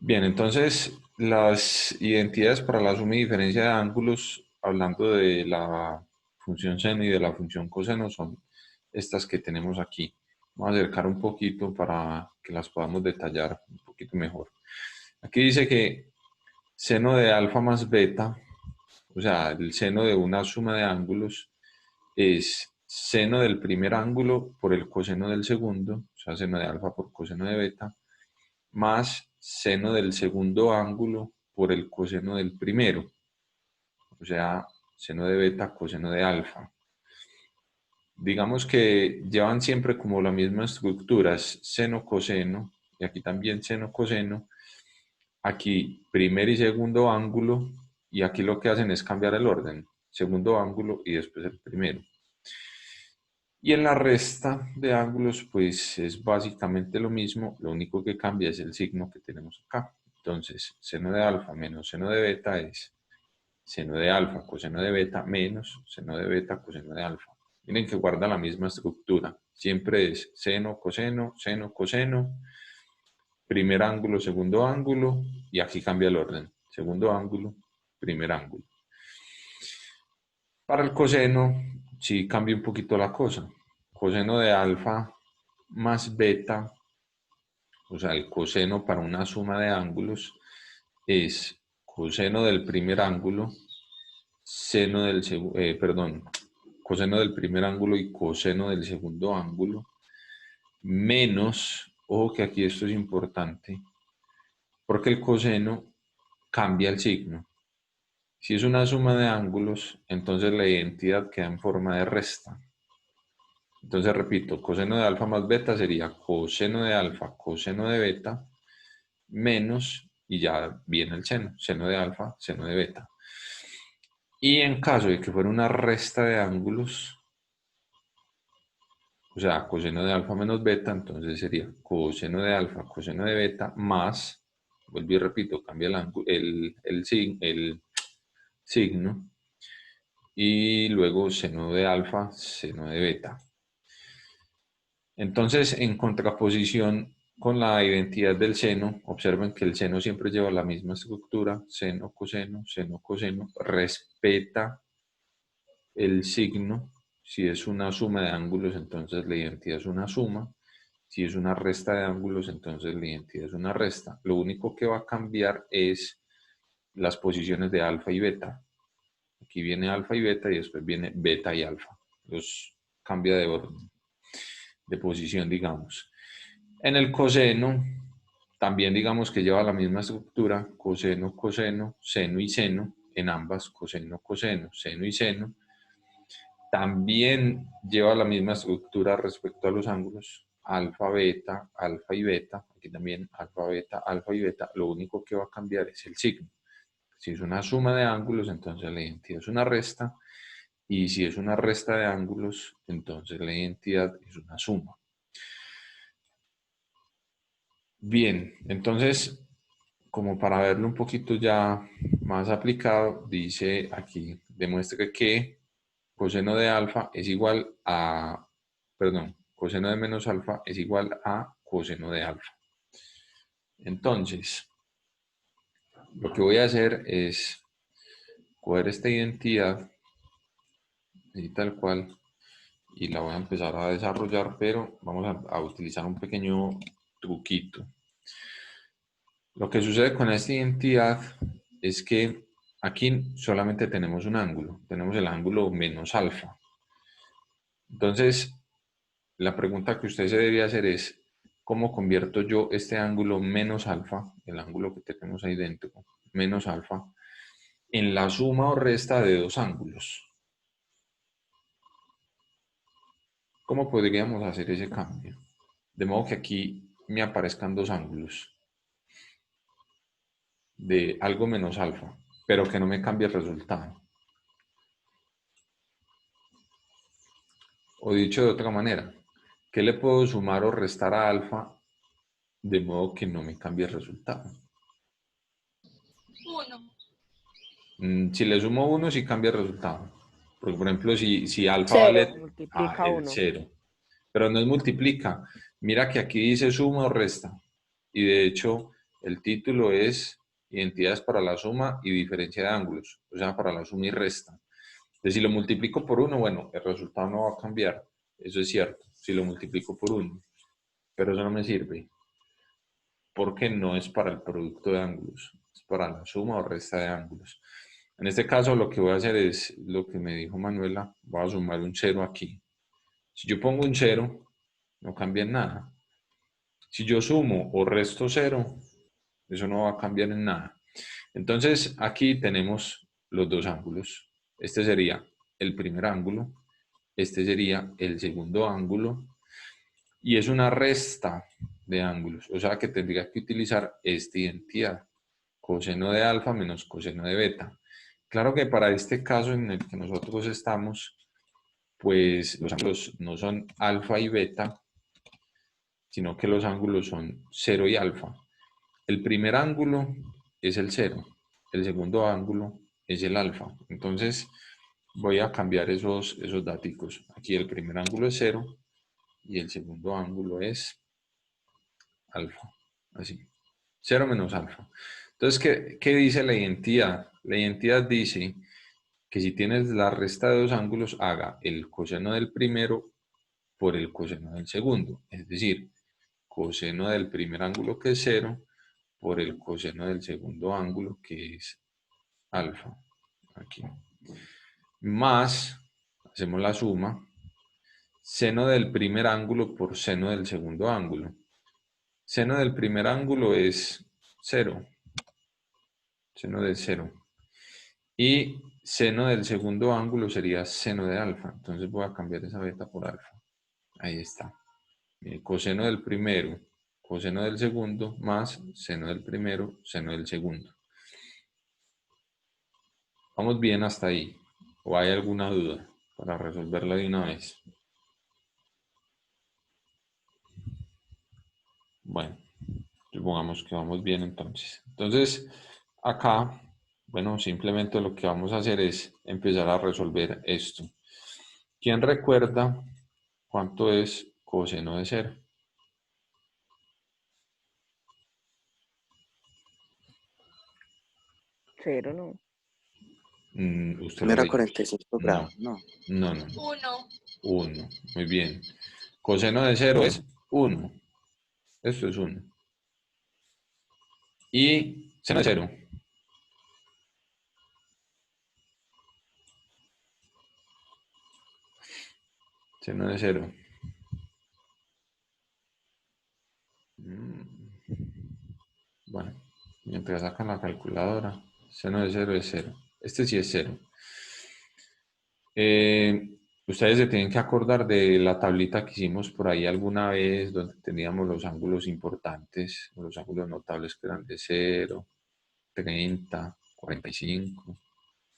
Bien, entonces las identidades para la suma y diferencia de ángulos, hablando de la función seno y de la función coseno, son estas que tenemos aquí. Vamos a acercar un poquito para que las podamos detallar un poquito mejor. Aquí dice que seno de alfa más beta, o sea, el seno de una suma de ángulos, es seno del primer ángulo por el coseno del segundo, o sea, seno de alfa por coseno de beta, más seno del segundo ángulo por el coseno del primero, o sea, seno de beta, coseno de alfa. Digamos que llevan siempre como la misma estructura, es seno, coseno, y aquí también seno, coseno, aquí primer y segundo ángulo, y aquí lo que hacen es cambiar el orden, segundo ángulo y después el primero. Y en la resta de ángulos, pues es básicamente lo mismo, lo único que cambia es el signo que tenemos acá. Entonces, seno de alfa menos seno de beta es seno de alfa coseno de beta menos seno de beta coseno de alfa. Miren que guarda la misma estructura. Siempre es seno, coseno, primer ángulo, segundo ángulo, y aquí cambia el orden. Segundo ángulo, primer ángulo. Para el coseno, sí cambia un poquito la cosa. Coseno de alfa más beta, o sea, el coseno para una suma de ángulos es coseno del primer ángulo, coseno del primer ángulo y coseno del segundo ángulo, menos, ojo que aquí esto es importante, porque el coseno cambia el signo. Si es una suma de ángulos, entonces la identidad queda en forma de resta. Entonces repito, coseno de alfa más beta sería coseno de alfa, coseno de beta, menos, y ya viene el seno, seno de alfa, seno de beta. Y en caso de que fuera una resta de ángulos, o sea, coseno de alfa menos beta, entonces sería coseno de alfa, coseno de beta, más, vuelvo y repito, cambia el signo, y luego seno de alfa, seno de beta. Entonces, en contraposición con la identidad del seno, observen que el seno siempre lleva la misma estructura, seno, coseno, respeta el signo. Si es una suma de ángulos, entonces la identidad es una suma. Si es una resta de ángulos, entonces la identidad es una resta. Lo único que va a cambiar es las posiciones de alfa y beta. Aquí viene alfa y beta y después viene beta y alfa. Los cambia de orden, de posición, digamos. En el coseno, también digamos que lleva la misma estructura, coseno, seno y seno, en ambas, coseno, seno y seno. También lleva la misma estructura respecto a los ángulos, alfa y beta, aquí también alfa y beta, lo único que va a cambiar es el signo. Si es una suma de ángulos, entonces la identidad es una resta, y si es una resta de ángulos, entonces la identidad es una suma. Bien, entonces, como para verlo un poquito ya más aplicado, dice aquí, demuestre que coseno de alfa es igual a, perdón, coseno de menos alfa es igual a coseno de alfa. Entonces, lo que voy a hacer es coger esta identidad y tal cual, y la voy a empezar a desarrollar, pero vamos a utilizar un pequeño truquito. Lo que sucede con esta identidad es que aquí solamente tenemos un ángulo, tenemos el ángulo menos alfa. Entonces, la pregunta que usted se debería hacer es, ¿cómo convierto yo este ángulo menos alfa, el ángulo que tenemos ahí dentro, menos alfa, en la suma o resta de dos ángulos? ¿Cómo podríamos hacer ese cambio? De modo que aquí me aparezcan dos ángulos de algo menos alfa, pero que no me cambie el resultado. O dicho de otra manera, ¿qué le puedo sumar o restar a alfa de modo que no me cambie el resultado? Uno. Si le sumo uno, sí cambia el resultado. Porque, por ejemplo, si alfa vale Cero, multiplica el uno. cero, pero no es multiplica. Mira que aquí dice suma o resta. Y de hecho, El título es identidades para la suma y diferencia de ángulos, o sea, para la suma y resta. Entonces, si lo multiplico por 1, bueno, el resultado no va a cambiar. Eso es cierto, si lo multiplico por 1. Pero eso no me sirve, porque no es para el producto de ángulos, es para la suma o resta de ángulos. En este caso, lo que voy a hacer es lo que me dijo Manuela, voy a sumar un 0 aquí. Si yo pongo un 0, no cambia en nada. Si yo sumo o resto 0, eso no va a cambiar en nada. Entonces, aquí tenemos los dos ángulos. Este sería el primer ángulo, este sería el segundo ángulo, y es una resta de ángulos, o sea que tendría que utilizar esta identidad, coseno de alfa menos coseno de beta. Claro que para este caso en el que nosotros estamos, pues los ángulos no son alfa y beta, sino que los ángulos son 0 y alfa. El primer ángulo es el 0, el segundo ángulo es el alfa. Entonces voy a cambiar esos datos. Aquí el primer ángulo es 0 y el segundo ángulo es alfa. Así. 0 menos alfa. Entonces, ¿qué dice la identidad? La identidad dice que si tienes la resta de dos ángulos, haga el coseno del primero por el coseno del segundo. Es decir, coseno del primer ángulo, que es 0, por el coseno del segundo ángulo, que es alfa. Aquí. Más, hacemos la suma, seno del primer ángulo por seno del segundo ángulo. Seno del primer ángulo es 0. Seno de 0. Y seno del segundo ángulo sería seno de alfa. Entonces voy a cambiar esa beta por alfa. Ahí está. Coseno del primero, coseno del segundo, más seno del primero, seno del segundo. Vamos bien hasta ahí. ¿O hay alguna duda para resolverla de una vez? Bueno, supongamos que vamos bien entonces. Entonces, acá, bueno, simplemente lo que vamos a hacer es empezar a resolver esto. ¿Quién recuerda cuánto es coseno de 0? Cero, ¿no? Usted No lo era leyó. 45 No, grados, no. no, no. 1. 1. Muy bien. Coseno de 0 es 1. Esto es 1. Y seno de 0. Seno de 0. Bueno, mientras sacan la calculadora, seno de 0 es 0. Este sí es 0. Ustedes se tienen que acordar de la tablita que hicimos por ahí alguna vez, donde teníamos los ángulos importantes, los ángulos notables que eran de 0, 30, 45,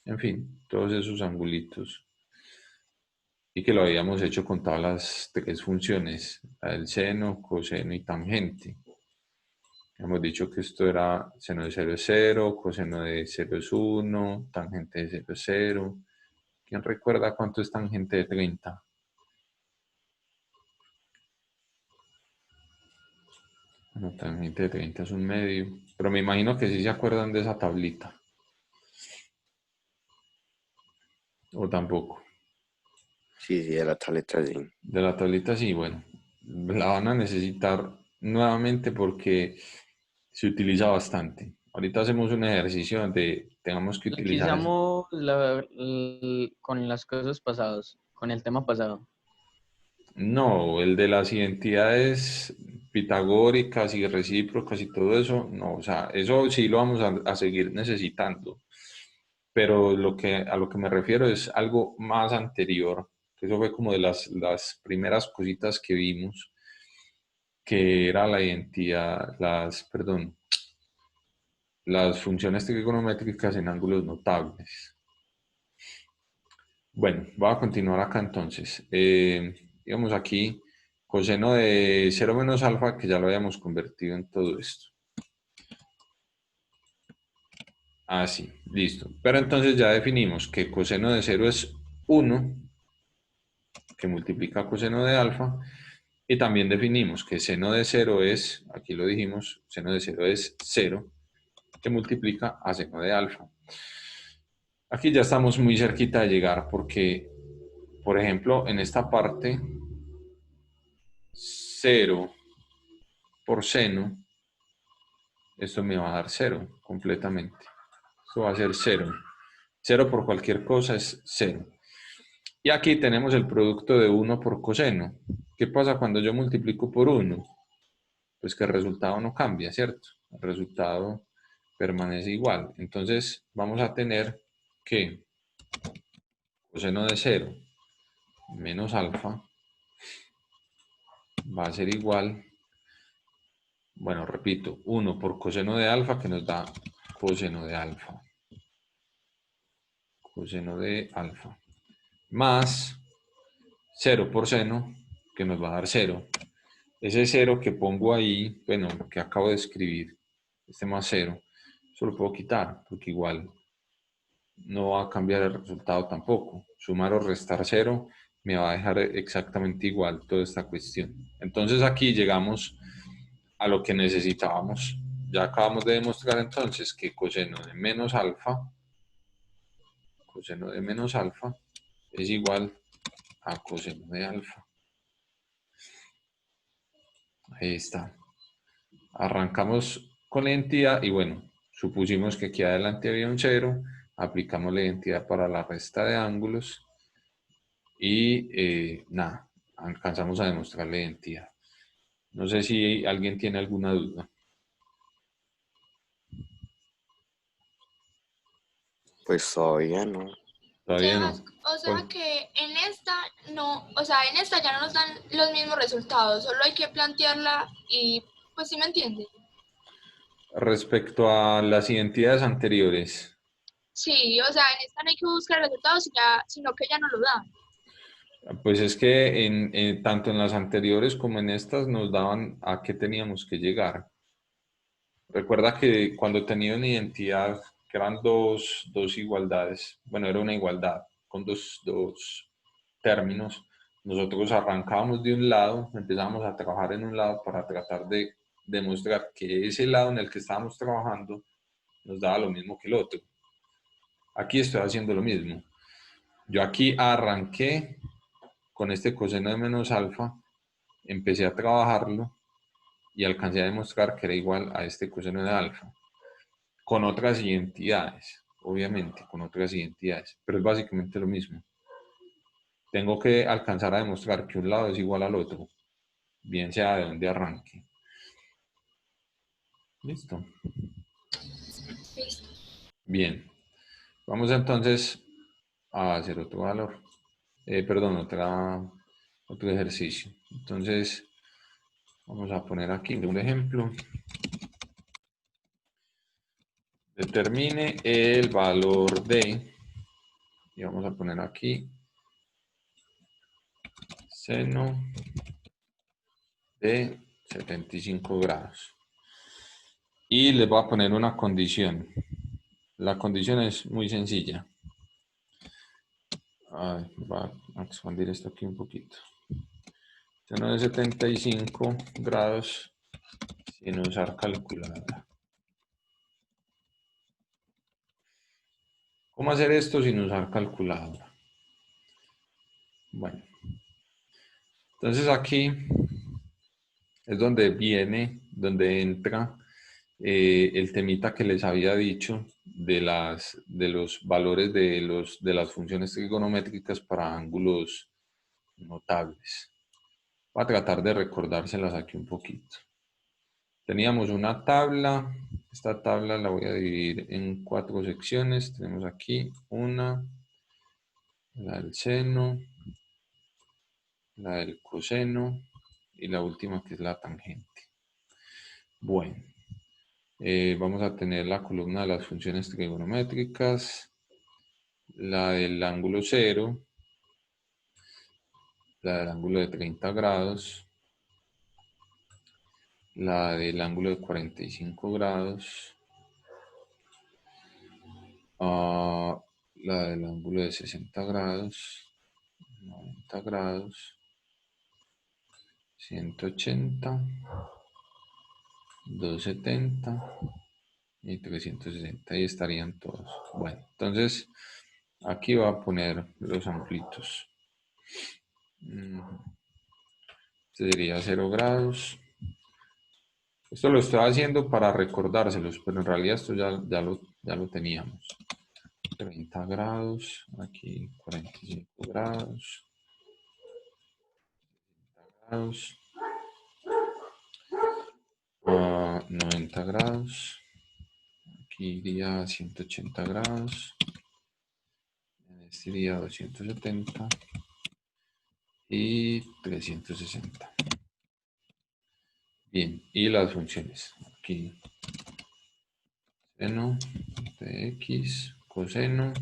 en fin, todos esos angulitos. Y que lo habíamos hecho con todas las tres funciones, la del seno, coseno y tangente. Hemos dicho que esto era seno de 0 es 0, coseno de 0 es 1, tangente de 0 es 0. ¿Quién recuerda cuánto es tangente de 30? Bueno, tangente de 30 es un medio, pero me imagino que sí se acuerdan de esa tablita. O tampoco. Sí, de la tableta sí. De la tablita sí, bueno, la van a necesitar nuevamente porque se utiliza bastante. Ahorita hacemos un ejercicio donde tengamos que La utilizar eso. utilizamos con las cosas pasadas, con el tema pasado. No, el de las identidades pitagóricas y recíprocas y todo eso, no, o sea, eso sí lo vamos a seguir necesitando, pero a lo que me refiero es algo más anterior, que eso fue como de las primeras cositas que vimos, que era la identidad, perdón, las funciones trigonométricas en ángulos notables. Bueno, voy a continuar acá entonces. Digamos aquí, coseno de 0 menos alfa, que ya lo habíamos convertido en todo esto. Así, listo. Pero entonces ya definimos que coseno de 0 es 1, que multiplica coseno de alfa. Y también definimos que seno de 0 es, aquí lo dijimos, seno de 0 es 0, que multiplica a seno de alfa. Aquí ya estamos muy cerquita de llegar porque, por ejemplo, en esta parte, 0 por seno, esto me va a dar 0 completamente. Esto va a ser 0. 0 por cualquier cosa es 0. Y aquí tenemos el producto de 1 por coseno. ¿Qué pasa cuando yo multiplico por 1? Pues que el resultado no cambia, ¿cierto? El resultado permanece igual. Entonces vamos a tener que coseno de 0 menos alfa va a ser igual, bueno, repito, 1 por coseno de alfa que nos da coseno de alfa. Coseno de alfa. Más 0 por seno que nos va a dar 0. Ese 0 que pongo ahí, bueno, que acabo de escribir, este más 0, eso lo puedo quitar porque igual no va a cambiar el resultado tampoco. Sumar o restar 0 me va a dejar exactamente igual toda esta cuestión. Entonces aquí llegamos a lo que necesitábamos. Ya acabamos de demostrar entonces que coseno de menos alfa es igual a coseno de alfa. Ahí está. Arrancamos con la identidad y bueno, supusimos que aquí adelante había un 0, aplicamos la identidad para la resta de ángulos y nada, alcanzamos a demostrar la identidad. No sé si alguien tiene alguna duda. Pues todavía no. Todavía no. Sebas, o sea Bueno, que en esta no, o sea, en esta ya no nos dan los mismos resultados, solo hay que plantearla y pues sí me entiende. respecto a las identidades anteriores, Sí, o sea, en esta no hay que buscar resultados, sino que ya no lo dan. pues es que tanto en las anteriores como en estas nos daban a qué teníamos que llegar. Recuerda que cuando tenía una identidad, que eran dos igualdades, bueno, era una igualdad con dos términos, nosotros arrancábamos de un lado, empezábamos a trabajar en un lado para tratar de demostrar que ese lado en el que estábamos trabajando nos daba lo mismo que el otro. Aquí estoy haciendo lo mismo. Yo aquí arranqué con este coseno de menos alfa, empecé a trabajarlo y alcancé a demostrar que era igual a este coseno de alfa, con otras identidades, obviamente, con otras identidades, pero es básicamente lo mismo. Tengo que alcanzar a demostrar que un lado es igual al otro, bien sea de donde arranque. Listo. Listo. Bien. Vamos entonces a hacer otro valor. Perdón, otro ejercicio. Entonces, vamos a poner aquí un ejemplo. Determine el valor de, y vamos a poner aquí, seno de 75 grados. Y les voy a poner una condición. La condición es muy sencilla. Va a expandir esto aquí un poquito. Seno de 75 grados sin usar calculadora. ¿Cómo hacer esto sin usar calculadora? Bueno, entonces aquí es donde entra el temita que les había dicho de los valores de las funciones trigonométricas para ángulos notables. Voy a tratar de recordárselas aquí un poquito. Teníamos una tabla, esta tabla la voy a dividir en 4 secciones. Tenemos aquí una, la del seno, la del coseno y la última que es la tangente. Bueno, vamos a tener la columna de las funciones trigonométricas, la del ángulo cero, la del ángulo de 30 grados, la del ángulo de 45 grados, la del ángulo de 60 grados, 90 grados, 180, 270 y 360. Ahí estarían todos. Bueno, entonces aquí va a poner los amplitos. Este sería 0 grados. Esto lo estoy haciendo para recordárselos, pero en realidad esto ya lo teníamos. 30 grados, aquí 45 grados, 90 grados, aquí iría 180 grados, en este iría 270 y 360. Bien, y las funciones, aquí seno de x, coseno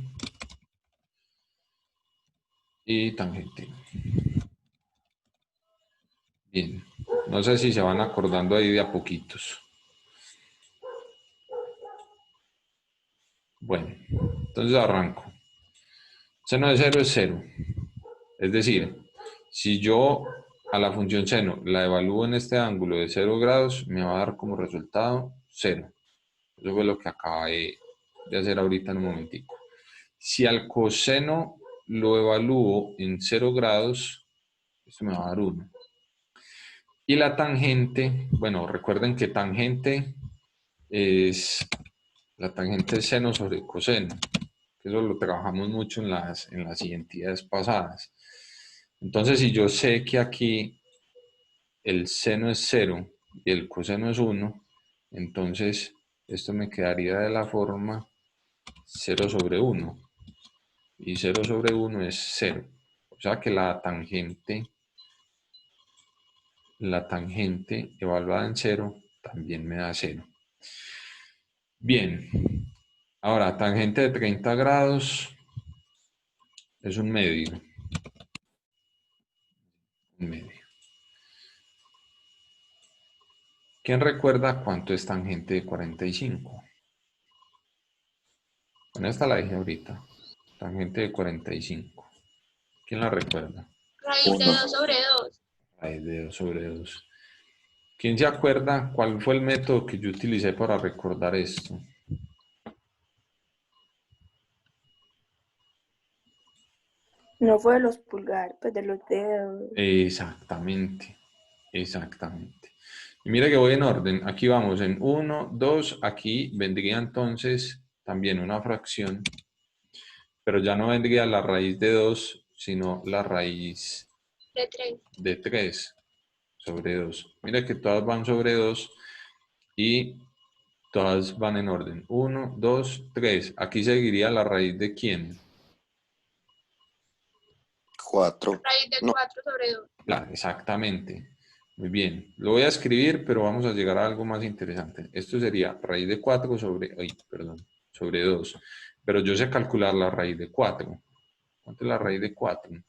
y tangente. Bien, no sé si se van acordando ahí de a poquitos. Bueno, entonces arranco. Seno de 0 es 0. Es decir, si yo a la función seno la evalúo en este ángulo de 0 grados, me va a dar como resultado 0. Eso fue lo que acabé de hacer ahorita en un momentico. Si al coseno lo evalúo en 0 grados, esto me va a dar 1. Y la tangente, bueno, recuerden que tangente es seno sobre coseno. Eso lo trabajamos mucho en las identidades pasadas. Entonces, si yo sé que aquí el seno es 0 y el coseno es 1, entonces esto me quedaría de la forma 0 sobre 1. Y 0 sobre 1 es 0. O sea que la tangente evaluada en 0 también me da 0. Bien, ahora tangente de 30 grados es un medio. Un medio. ¿Quién recuerda cuánto es tangente de 45? Bueno, esta la dije ahorita. Tangente de 45. ¿Quién la recuerda? Raíz de 2 sobre 2. Raíz de 2 sobre 2. ¿Quién se acuerda cuál fue el método que yo utilicé para recordar esto? No fue de los pulgares, pues de los dedos. Exactamente, exactamente. Y mira que voy en orden. Aquí vamos en 1, 2. Aquí vendría entonces también una fracción, pero ya no vendría la raíz de 2, sino la raíz De 3. de 3 sobre 2. Mira que todas van sobre 2 y todas van en orden. 1, 2, 3. Aquí seguiría la raíz de ¿quién? 4. Raíz de No. 4 sobre 2. Claro, exactamente. Muy bien. Lo voy a escribir, pero vamos a llegar a algo más interesante. Esto sería raíz de 4 sobre, sobre 2. Pero yo sé calcular la raíz de 4. ¿Cuánto es la raíz de 4?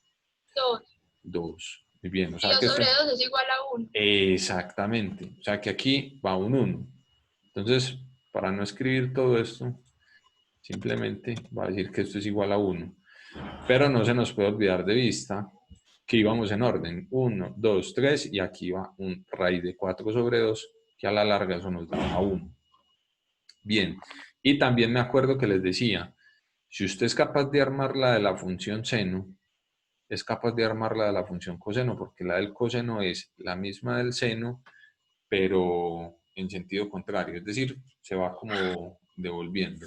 2. 2. Muy bien. O Y sea 2 que esto... sobre 2 es igual a 1. Exactamente. O sea que aquí va un 1. Entonces, para no escribir todo esto, simplemente va a decir que esto es igual a 1. Pero no se nos puede olvidar de vista que íbamos en orden. 1, 2, 3 y aquí va un raíz de 4 sobre 2, que a la larga eso nos da 1. Bien. Y también me acuerdo que les decía, si usted es capaz de armar la de la función seno, es capaz de armar la de la función coseno, porque la del coseno es la misma del seno, pero en sentido contrario, es decir, se va como devolviendo.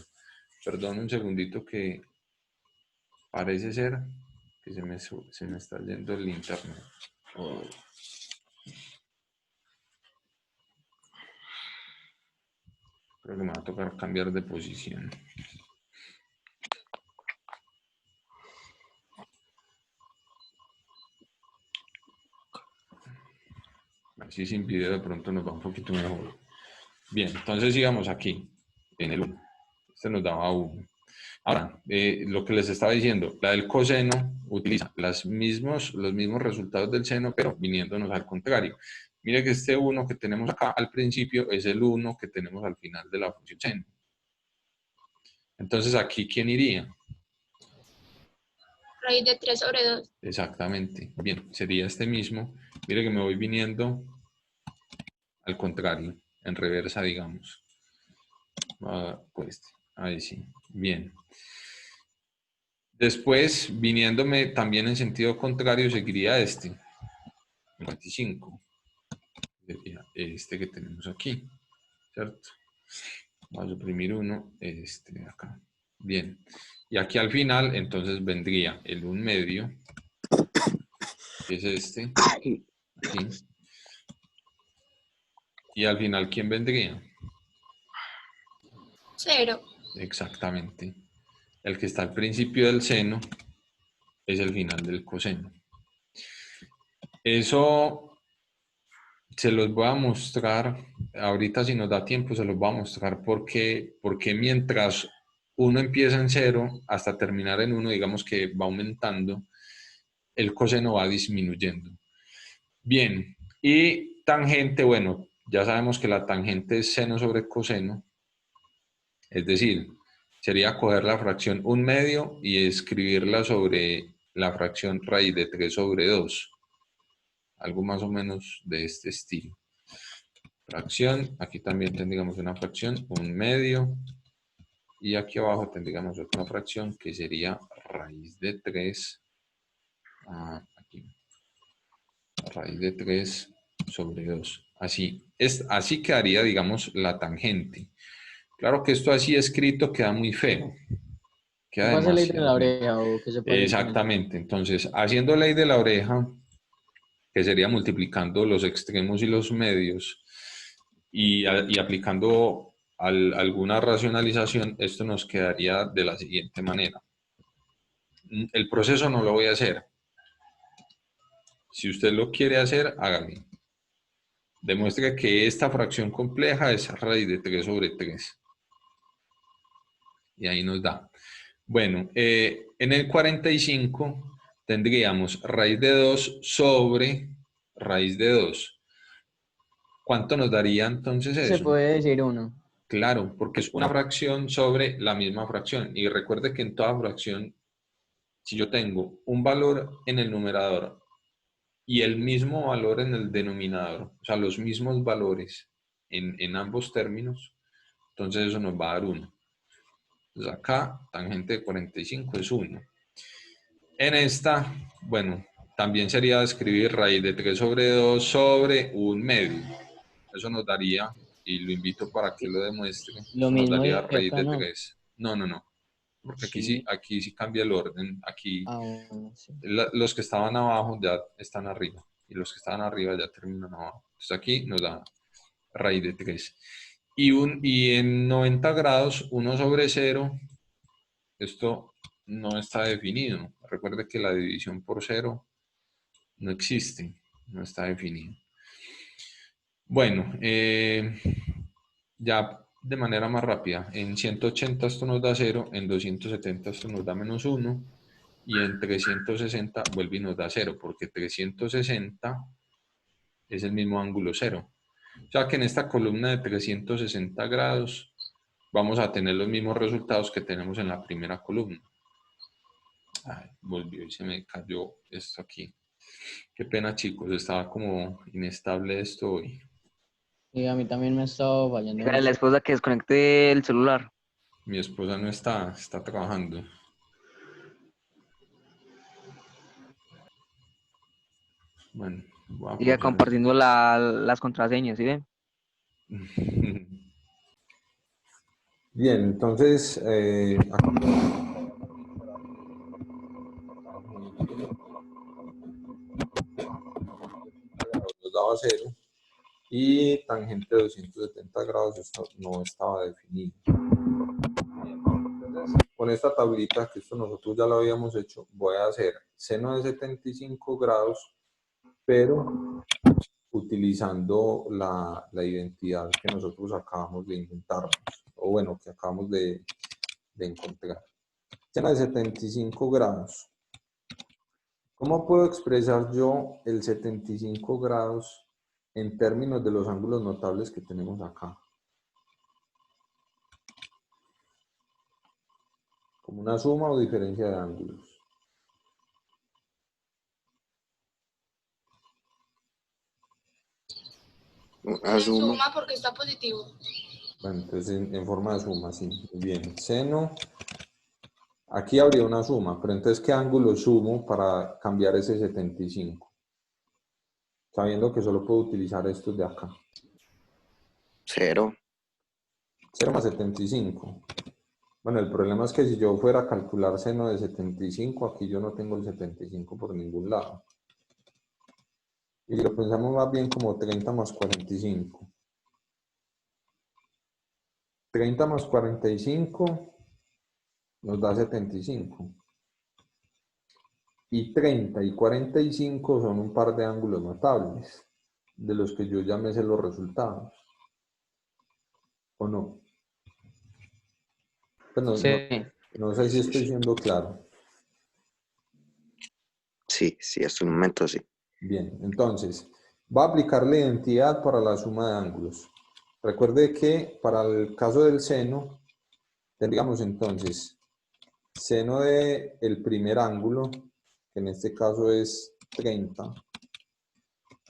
Perdón un segundito que parece ser que se me está yendo el internet. Creo que me va a tocar cambiar de posición. Así sin video de pronto nos va un poquito mejor. Bien, entonces sigamos aquí, en el 1. Este nos daba 1. Ahora, lo que les estaba diciendo, la del coseno utiliza los mismos resultados del seno, pero viniéndonos al contrario. Mire que este 1 que tenemos acá al principio es el 1 que tenemos al final de la función seno. Entonces, aquí, ¿quién iría? Raíz de 3 sobre 2. Exactamente. Bien, sería este mismo. Mire que me voy viniendo al contrario, en reversa, digamos. Pues, ahí sí. Bien. Después, viniéndome también en sentido contrario, seguiría este. 25. Sería este que tenemos aquí. ¿Cierto? Vamos a suprimir uno, este de acá. Bien. Y aquí al final, entonces vendría el 1/2, que es este, aquí. Y al final, ¿quién vendría? 0. Exactamente. El que está al principio del seno es el final del coseno. Eso se los voy a mostrar, ahorita si nos da tiempo se los voy a mostrar porque mientras uno empieza en 0 hasta terminar en 1, digamos que va aumentando, el coseno va disminuyendo. Bien, y tangente, bueno, ya sabemos que la tangente es seno sobre coseno, es decir, sería coger la fracción 1/2 y escribirla sobre la fracción raíz de 3 sobre 2, algo más o menos de este estilo. Fracción, aquí también tendríamos una fracción 1/2 y aquí abajo tendríamos otra fracción que sería raíz de 3, aquí, raíz de 3 sobre 2. Así quedaría, digamos, la tangente. Claro que esto así escrito queda muy feo. Queda ¿Cómo hace ley de demasiado la feo. oreja o qué se puede hacer con eso? Exactamente. Entonces, haciendo ley de la oreja, que sería multiplicando los extremos y los medios y aplicando alguna racionalización, esto nos quedaría de la siguiente manera. El proceso no lo voy a hacer. Si usted lo quiere hacer, hágale. Demuestre que esta fracción compleja es raíz de 3 sobre 3. Y ahí nos da. Bueno, en el 45 tendríamos raíz de 2 sobre raíz de 2. ¿Cuánto nos daría entonces Se eso? puede decir uno. Claro, porque es una fracción sobre la misma fracción. Y recuerde que en toda fracción, si yo tengo un valor en el numerador y el mismo valor en el denominador, o sea, los mismos valores en ambos términos, entonces eso nos va a dar 1. Entonces acá, tangente de 45 es 1. En esta, bueno, también sería escribir raíz de 3 sobre 2 sobre 1/2. Eso nos daría, y lo invito para que lo demuestre, Lo eso nos mismo daría de raíz acá, de ¿no? 3. No, no, no. Porque Sí. aquí sí cambia el orden. Aquí Ah, bueno, sí. los que estaban abajo ya están arriba. Y los que estaban arriba ya terminan abajo. Entonces aquí nos da raíz de 3. Y en 90 grados, 1 sobre 0, esto no está definido. Recuerde que la división por 0 no existe, no está definido. Bueno, ya de manera más rápida, en 180 esto nos da 0, en 270 esto nos da -1 y en 360 vuelve y nos da 0, porque 360 es el mismo ángulo 0. O sea que en esta columna de 360 grados vamos a tener los mismos resultados que tenemos en la primera columna. Ay, volvió y se me cayó esto aquí. Qué pena, chicos, estaba como inestable esto hoy. Y a mí también me ha estado fallando Dígale a la mucho. esposa que desconecte el celular. Mi esposa no está trabajando. Bueno, voy a Siga pausar. compartiendo las contraseñas, ¿sí ven? Bien, entonces acá nos daba 0 y tangente de 270 grados esto no estaba definido. Entonces, con esta tablita, que esto nosotros ya lo habíamos hecho, voy a hacer seno de 75 grados, pero utilizando la identidad que nosotros acabamos de inventarnos, o bueno, que acabamos de encontrar. Seno de 75 grados. ¿Cómo puedo expresar yo el 75 grados en términos de los ángulos notables que tenemos acá? ¿Como una suma o diferencia de ángulos? Una En suma. suma porque está positivo. Bueno, entonces en forma de suma, sí. Muy bien. Seno. Aquí habría una suma, pero entonces, ¿qué ángulo sumo para cambiar ese 75? Sabiendo que solo puedo utilizar estos de acá. 0. 0 más 75. Bueno, el problema es que si yo fuera a calcular seno de 75, aquí yo no tengo el 75 por ningún lado. Y lo pensamos más bien como 30 más 45. 30 más 45 nos da 75. Y 30 y 45 son un par de ángulos notables, de los que yo ya me sé los resultados. ¿O no? Pues no, Sí, no sé si estoy siendo claro. Sí, sí, hasta el momento sí. Bien, entonces, va a aplicar la identidad para la suma de ángulos. Recuerde que para el caso del seno, tendríamos entonces seno del primer ángulo, que en este caso es 30,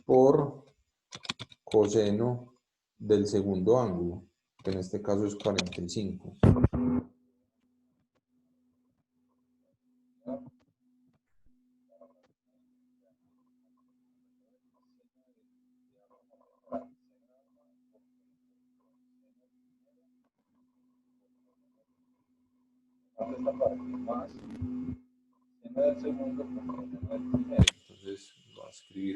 por coseno del segundo ángulo, que en este caso es 45. Entonces, voy a escribir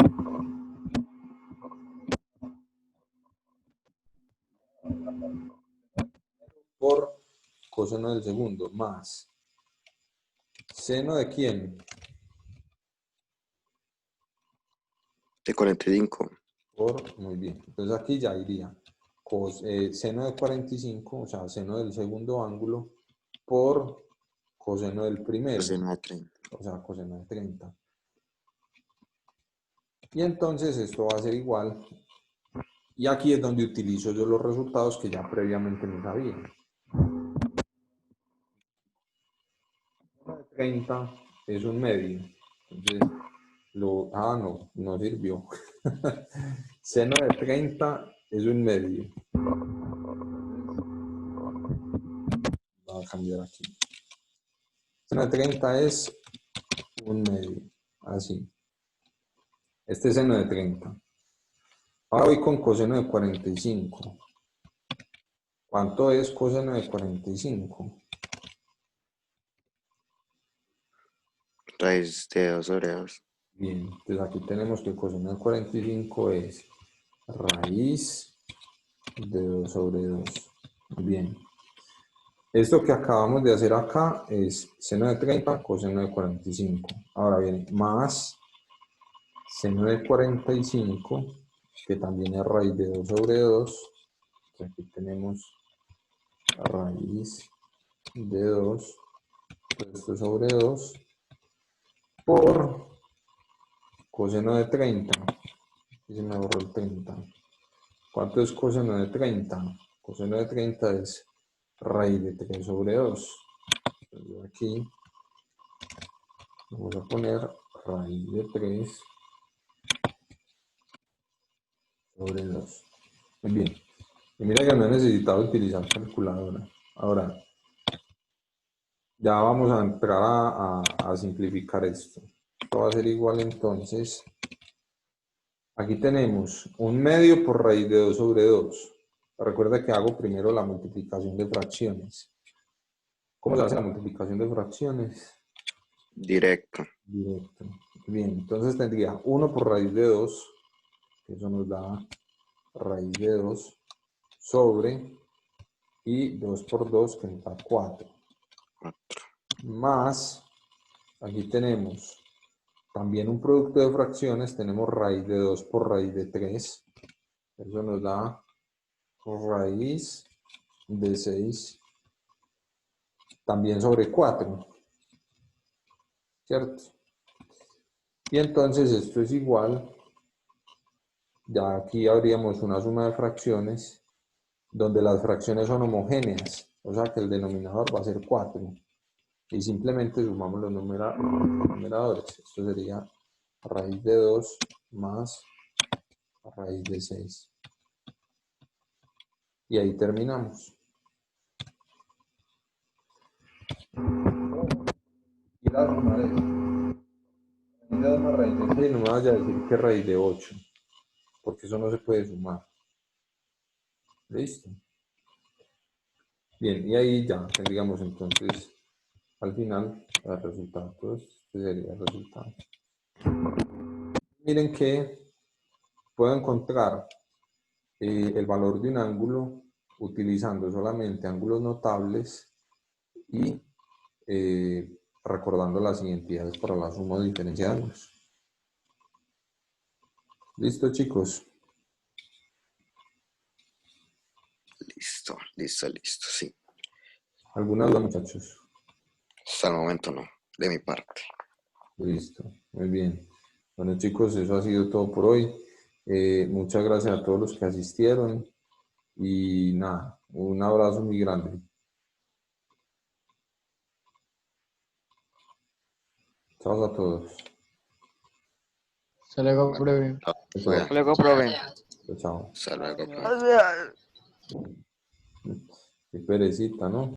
por coseno del segundo, más seno de quién, De 45. muy bien. Entonces aquí ya iría seno de 45, o sea, seno del segundo ángulo, por coseno del primero, Coseno de 30. o sea, coseno de 30. Y entonces esto va a ser igual. Y aquí es donde utilizo yo los resultados que ya previamente me sabía. 30 es un medio. Entonces, no sirvió. Seno de 30 es un medio. Voy a cambiar aquí. Seno de 30 es un medio. Así. Este es seno de 30. Ahora voy con coseno de 45. ¿Cuánto es coseno de 45? Raíz de 2 sobre 2. Bien, entonces aquí tenemos que coseno de 45 es raíz de 2 sobre 2. Bien. Esto que acabamos de hacer acá es seno de 30 coseno de 45. Ahora viene más seno de 45, que también es raíz de 2 sobre 2. Aquí tenemos raíz de 2, esto sobre 2, por coseno de 30. Aquí se me borró el 30. ¿Cuánto es coseno de 30? Coseno de 30 es raíz de 3 sobre 2. Entonces aquí vamos a poner raíz de 3 sobre 2. Muy bien. Y mira que no he necesitado utilizar calculadora. Ahora, ya vamos a entrar a simplificar esto. Esto va a ser igual entonces. Aquí tenemos un medio por raíz de 2 sobre 2. Recuerda que hago primero la multiplicación de fracciones. ¿Cómo se hace la multiplicación de fracciones? Directo. Directo. Bien, entonces tendría 1 por raíz de 2, que eso nos da raíz de 2, sobre, y 2 por 2, que nos da 4. 4. Más, aquí tenemos también un producto de fracciones, tenemos raíz de 2 por raíz de 3. Eso nos da raíz de 6, también sobre 4, ¿cierto? Y entonces esto es igual, ya aquí habríamos una suma de fracciones, donde las fracciones son homogéneas, o sea que el denominador va a ser 4. Y simplemente sumamos los numeradores. Esto sería raíz de 2 más raíz de 6. Y ahí terminamos. Ir a sumar esto. Raíz de 2 más raíz de 6, no me vaya a decir que raíz de 8, porque eso no se puede sumar. ¿Listo? Bien, y ahí ya tendríamos entonces al final el resultado. Entonces, este sería el resultado. Miren que puedo encontrar el valor de un ángulo utilizando solamente ángulos notables y recordando las identidades para la suma o diferencia de ángulos. ¿Listo, chicos? Listo, listo, listo, sí. ¿Alguna duda, muchachos? Hasta el momento no, de mi parte. Listo, muy bien. Bueno, chicos, eso ha sido todo por hoy. Muchas gracias a todos los que asistieron y nada, un abrazo muy grande. Chao a todos. Se luego, breve. Chao, Chao. cuida. Luego, profe. Gracias. Chao. Hasta luego, profe. Gracias. Qué perecita, ¿no?